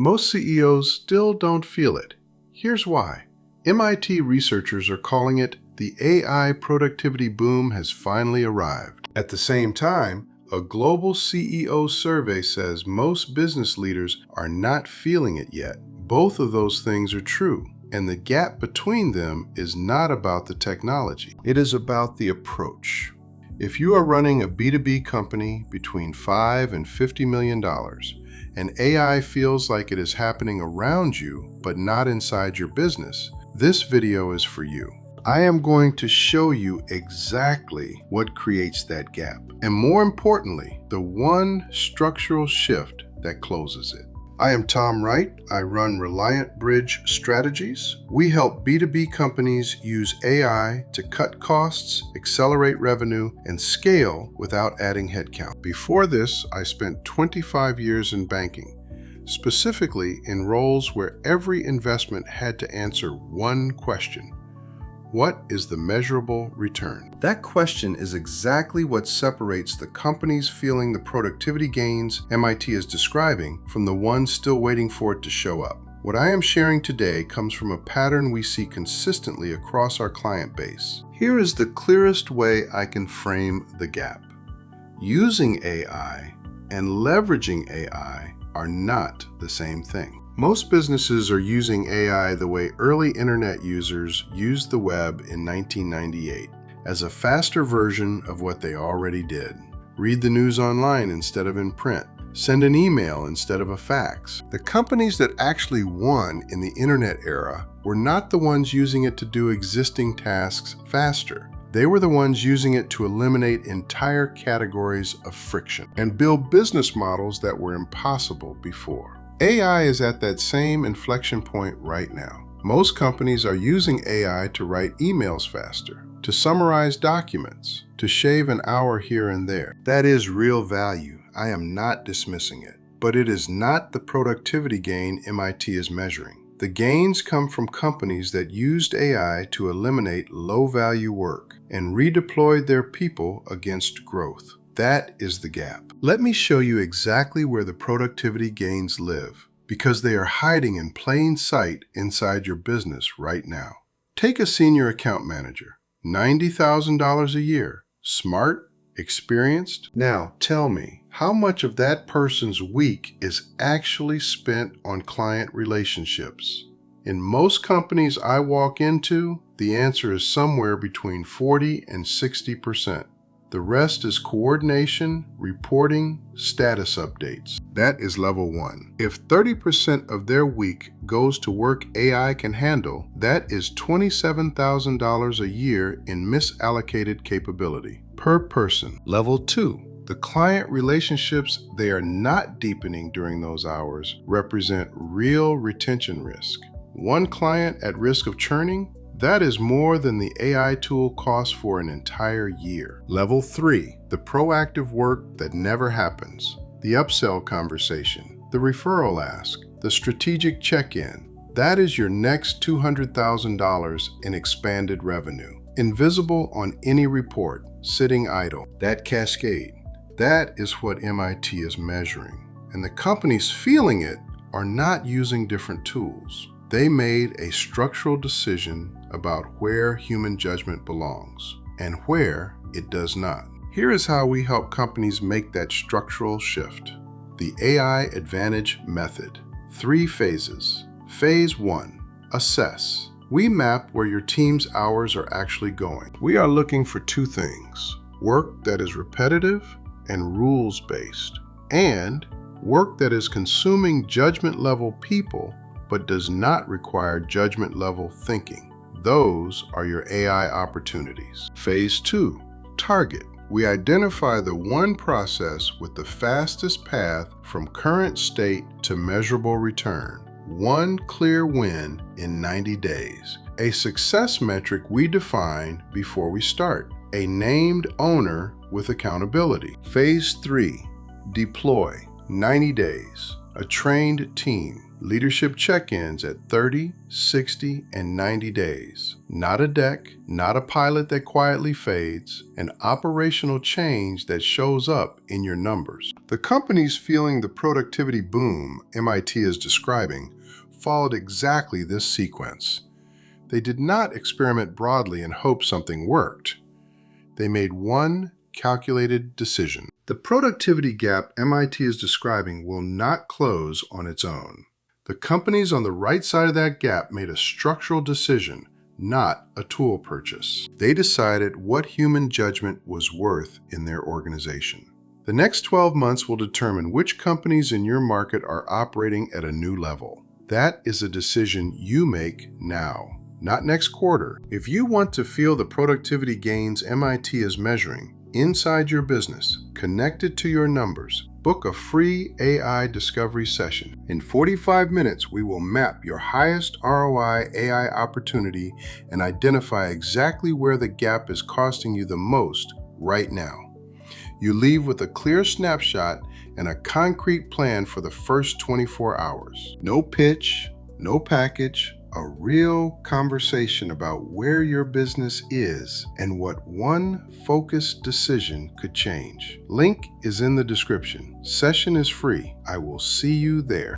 Most CEOs still don't feel it. Here's why. MIT researchers are calling it the AI productivity boom has finally arrived. At the same time, a global CEO survey says most business leaders are not feeling it yet. Both of those things are true, and the gap between them is not about the technology. It is about the approach. If you are running a B2B company between $5 and $50 million, and AI feels like it is happening around you but not inside your business, this video is for you. I am going to show you exactly what creates that gap, and more importantly, the one structural shift that closes it. I am Tom Wright. I run Reliant Bridge Strategies. We help B2B companies use AI to cut costs, accelerate revenue, and scale without adding headcount. Before this, I spent 25 years in banking, specifically in roles where every investment had to answer one question: what is the measurable return? That question is exactly what separates the companies feeling the productivity gains MIT is describing from the ones still waiting for it to show up. What I am sharing today comes from a pattern we see consistently across our client base. Here is the clearest way I can frame the gap. Using AI and leveraging AI are not the same thing. Most businesses are using AI the way early internet users used the web in 1998, as a faster version of what they already did. Read the news online instead of in print. Send an email instead of a fax. The companies that actually won in the internet era were not the ones using it to do existing tasks faster. They were the ones using it to eliminate entire categories of friction and build business models that were impossible before. AI is at that same inflection point right now. Most companies are using AI to write emails faster, to summarize documents, to shave an hour here and there. That is real value. I am not dismissing it. But it is not the productivity gain MIT is measuring. The gains come from companies that used AI to eliminate low-value work and redeployed their people against growth. That is the gap. Let me show you exactly where the productivity gains live, because they are hiding in plain sight inside your business right now. Take a senior account manager, $90,000 a year, smart, experienced. Now tell me, how much of that person's week is actually spent on client relationships? In most companies I walk into, the answer is somewhere between 40 and 60%. The rest is coordination, reporting, status updates. That is level 1. If 30% of their week goes to work AI can handle, that is $27,000 a year in misallocated capability per person. Level 2. The client relationships they are not deepening during those hours represent real retention risk. One client at risk of churning? That is more than the AI tool costs for an entire year. Level 3, the proactive work that never happens. The upsell conversation, the referral ask, the strategic check-in. That is your next $200,000 in expanded revenue. Invisible on any report, sitting idle. That cascade, that is what MIT is measuring. And the companies feeling it are not using different tools. They made a structural decision about where human judgment belongs and where it does not. Here is how we help companies make that structural shift. The AI Advantage Method. 3 phases. Phase 1, assess. We map where your team's hours are actually going. We are looking for 2 things: work that is repetitive and rules-based, and work that is consuming judgment-level people but does not require judgment-level thinking. Those are your AI opportunities. Phase 2, target. We identify the one process with the fastest path from current state to measurable return. One clear win in 90 days. A success metric we define before we start. A named owner with accountability. Phase 3, deploy. 90 days. A trained team. Leadership check-ins at 30, 60, and 90 days. Not a deck, not a pilot that quietly fades, an operational change that shows up in your numbers. The companies feeling the productivity boom MIT is describing followed exactly this sequence. They did not experiment broadly and hope something worked. They made one calculated decision. The productivity gap MIT is describing will not close on its own. The companies on the right side of that gap made a structural decision, not a tool purchase. They decided what human judgment was worth in their organization. The next 12 months will determine which companies in your market are operating at a new level. That is a decision you make now, not next quarter. If you want to feel the productivity gains MIT is measuring inside your business, connected to your numbers, book a free AI discovery session. In 45 minutes, we will map your highest ROI AI opportunity and identify exactly where the gap is costing you the most right now. You leave with a clear snapshot and a concrete plan for the first 24 hours. No pitch, no package, a real conversation about where your business is and what one focused decision could change. Link is in the description. Session is free. I will see you there.